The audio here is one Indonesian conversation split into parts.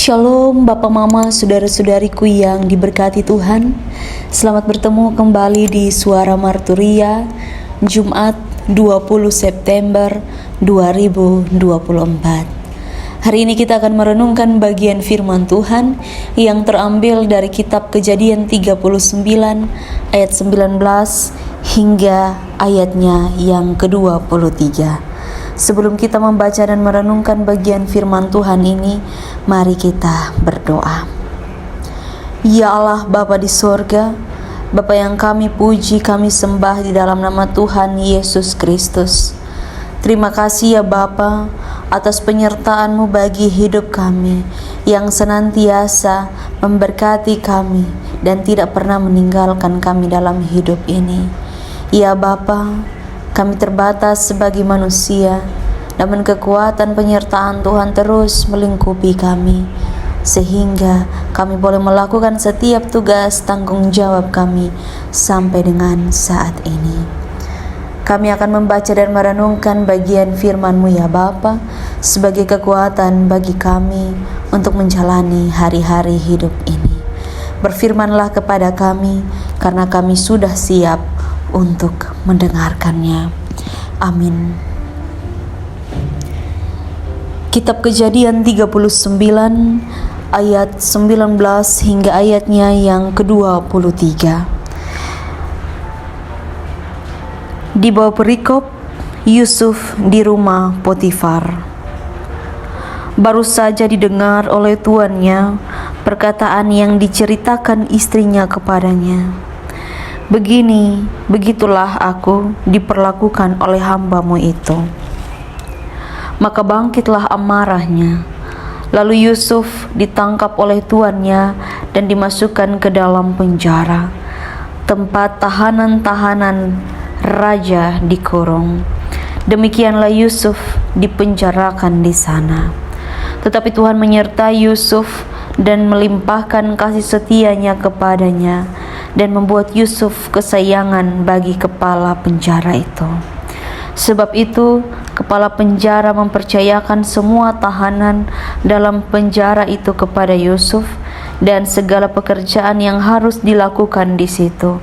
Shalom Bapak Mama, saudara-saudariku yang diberkati Tuhan. Selamat bertemu kembali di Suara Marturia, Jumat 20 September 2024. Hari ini kita akan merenungkan bagian firman Tuhan yang terambil dari kitab Kejadian 39 ayat 19 hingga ayatnya yang ke-23. Sebelum kita membaca dan merenungkan bagian firman Tuhan ini, mari kita berdoa. Ya Allah Bapa di sorga, Bapa yang kami puji, kami sembah di dalam nama Tuhan Yesus Kristus. Terima kasih ya Bapa atas penyertaan-Mu bagi hidup kami, yang senantiasa memberkati kami dan tidak pernah meninggalkan kami dalam hidup ini. Ya Bapa, kami terbatas sebagai manusia, namun kekuatan penyertaan Tuhan terus melingkupi kami, sehingga kami boleh melakukan setiap tugas tanggung jawab kami sampai dengan saat ini. Kami akan membaca dan merenungkan bagian firman-Mu ya Bapa, sebagai kekuatan bagi kami untuk menjalani hari-hari hidup ini. Berfirmanlah kepada kami, karena kami sudah siap untuk mendengarkannya. Amin. Kitab Kejadian 39 ayat 19 hingga ayatnya yang ke-23. Di bawah perikop Yusuf di rumah Potifar. Baru saja didengar oleh tuannya perkataan yang diceritakan istrinya kepadanya. Begitulah aku diperlakukan oleh hamba-Mu itu. Maka bangkitlah amarahnya. Lalu Yusuf ditangkap oleh tuannya dan dimasukkan ke dalam penjara, tempat tahanan-tahanan raja dikurung. Demikianlah Yusuf dipenjarakan di sana. Tetapi Tuhan menyertai Yusuf dan melimpahkan kasih setianya kepadanya, dan membuat Yusuf kesayangan bagi kepala penjara itu. Sebab itu, kepala penjara mempercayakan semua tahanan dalam penjara itu kepada Yusuf, dan segala pekerjaan yang harus dilakukan di situ.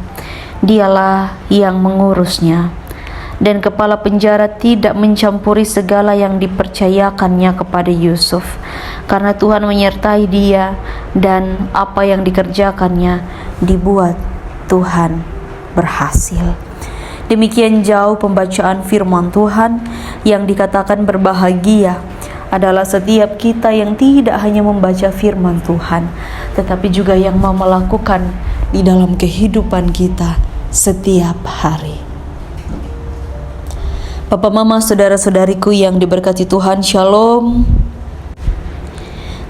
Dialah yang mengurusnya. Dan kepala penjara tidak mencampuri segala yang dipercayakannya kepada Yusuf, karena Tuhan menyertai dia, dan apa yang dikerjakannya dibuat Tuhan berhasil. Demikian jauh pembacaan firman Tuhan, yang dikatakan berbahagia adalah setiap kita yang tidak hanya membaca firman Tuhan, tetapi juga yang mau melakukan di dalam kehidupan kita setiap hari. Bapak Mama, saudara-saudariku yang diberkati Tuhan, Shalom.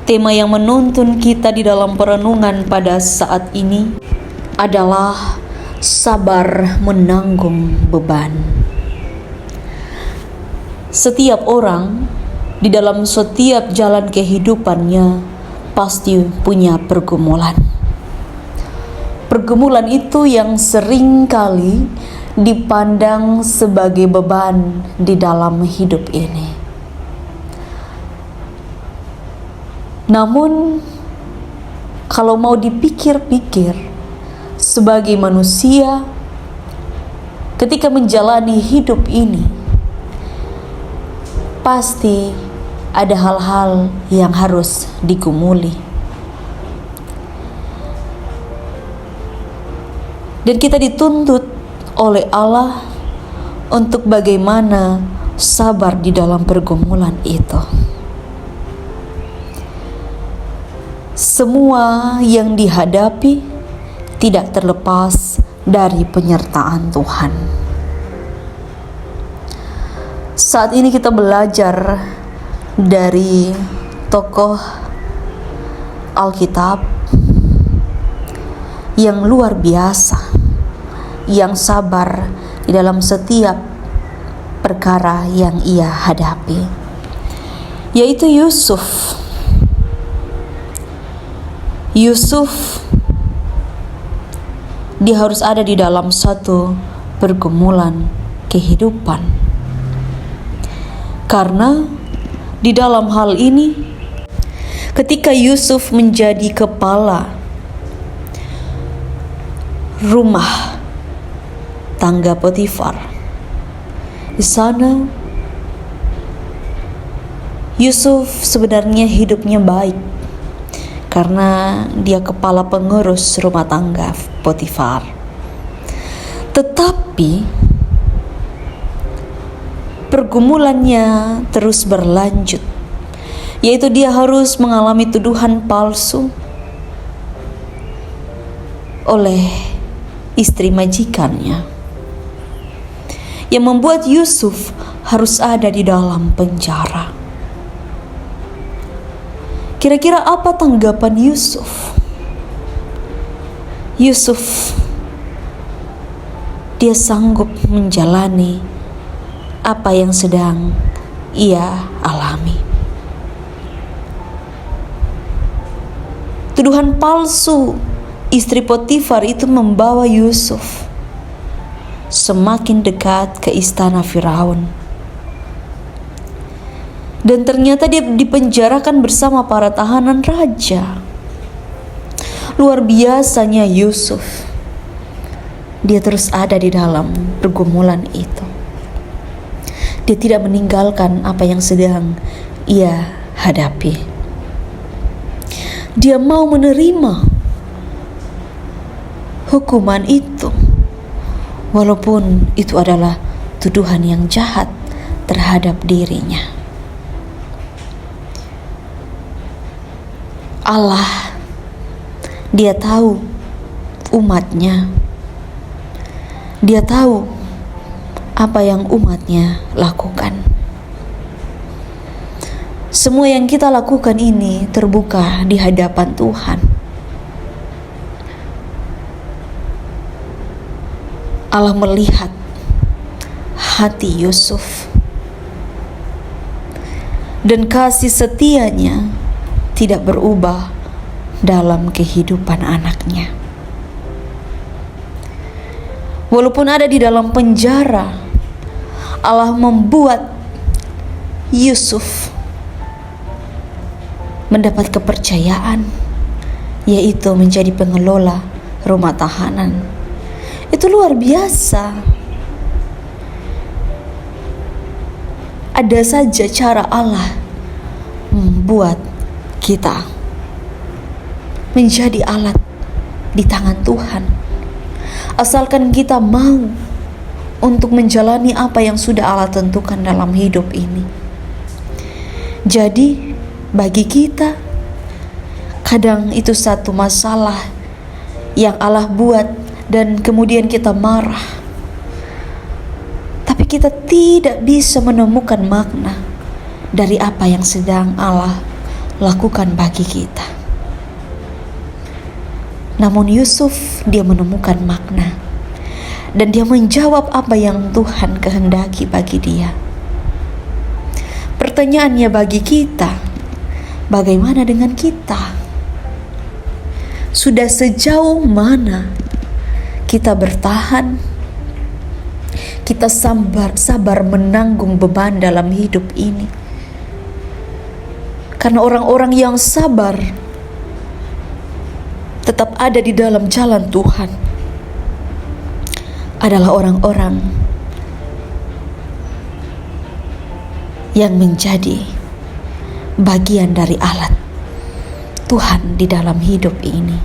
Tema yang menuntun kita di dalam perenungan pada saat ini adalah sabar menanggung beban. Setiap orang di dalam setiap jalan kehidupannya pasti punya pergumulan. Pergumulan itu yang sering kali dipandang sebagai beban di dalam hidup ini. Namun, kalau mau dipikir-pikir, sebagai manusia, ketika menjalani hidup ini, pasti ada hal-hal yang harus digumuli. Dan kita dituntut oleh Allah untuk bagaimana sabar di dalam pergumulan itu. Semua yang dihadapi tidak terlepas dari penyertaan Tuhan. Saat ini kita belajar dari tokoh Alkitab yang luar biasa, yang sabar di dalam setiap perkara yang ia hadapi, yaitu Yusuf. Dia harus ada di dalam satu pergumulan kehidupan, karena di dalam hal ini Ketika Yusuf menjadi kepala rumah tangga Potifar, di sana Yusuf sebenarnya hidupnya baik karena dia kepala pengurus rumah tangga Potifar. Tetapi pergumulannya terus berlanjut, yaitu dia harus mengalami tuduhan palsu oleh istri majikannya, yang membuat Yusuf harus ada di dalam penjara. Kira-kira apa tanggapan Yusuf? Yusuf, dia sanggup menjalani apa yang sedang ia alami. Tuduhan palsu istri Potifar itu membawa Yusuf semakin dekat ke istana Firaun. Dan ternyata dia dipenjarakan bersama para tahanan raja. Luar biasanya Yusuf, dia terus ada di dalam pergumulan itu. Dia tidak meninggalkan apa yang sedang ia hadapi. Dia mau menerima hukuman itu, walaupun itu adalah tuduhan yang jahat terhadap dirinya. Allah, dia tahu umatnya. Dia tahu apa yang umatnya lakukan. Semua yang kita lakukan ini terbuka di hadapan Tuhan. Allah melihat hati Yusuf, dan kasih setianya tidak berubah dalam kehidupan anaknya. Walaupun ada di dalam penjara, Allah membuat Yusuf mendapat kepercayaan, yaitu menjadi pengelola rumah tahanan. Itu luar biasa. Ada saja cara Allah membuat kita menjadi alat di tangan Tuhan, asalkan kita mau untuk menjalani apa yang sudah Allah tentukan dalam hidup ini. Jadi bagi kita, kadang itu satu masalah yang Allah buat dan kemudian kita marah, tapi kita tidak bisa menemukan makna dari apa yang sedang Allah lakukan bagi kita. Namun Yusuf, dia menemukan makna dan dia menjawab apa yang Tuhan kehendaki bagi dia. Pertanyaannya bagi kita, bagaimana dengan kita? Sudah sejauh mana kita bertahan? Kita sabar menanggung beban dalam hidup ini. Karena orang-orang yang sabar tetap ada di dalam jalan Tuhan adalah orang-orang yang menjadi bagian dari alat Tuhan di dalam hidup ini.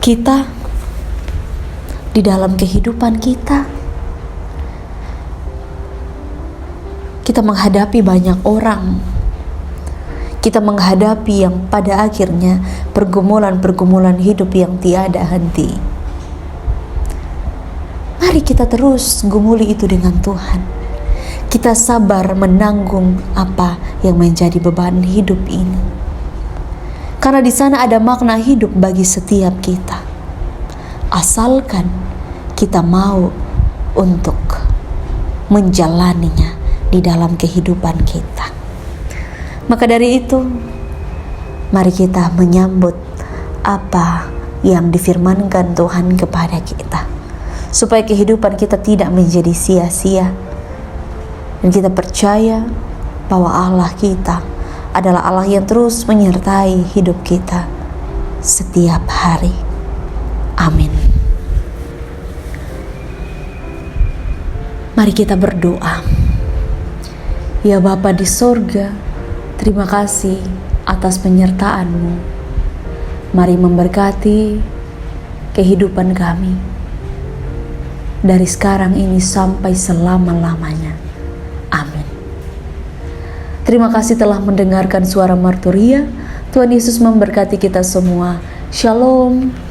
Kita di dalam kehidupan kita menghadapi banyak orang. Kita menghadapi yang pada akhirnya pergumulan-pergumulan hidup yang tiada henti. Mari kita terus gumuli itu dengan Tuhan. Kita sabar menanggung apa yang menjadi beban hidup ini. Karena di sana ada makna hidup bagi setiap kita. Asalkan kita mau untuk menjalaninya di dalam kehidupan kita. Maka dari itu, mari kita menyambut apa yang difirmankan Tuhan kepada kita, supaya kehidupan kita tidak menjadi sia-sia, dan kita percaya bahwa Allah kita adalah Allah yang terus menyertai hidup kita setiap hari. Amin. Mari kita berdoa. Ya Bapa di sorga, terima kasih atas penyertaan-Mu. Mari memberkati kehidupan kami dari sekarang ini sampai selama-lamanya. Amin. Terima kasih telah mendengarkan suara Marturia. Tuhan Yesus memberkati kita semua. Shalom.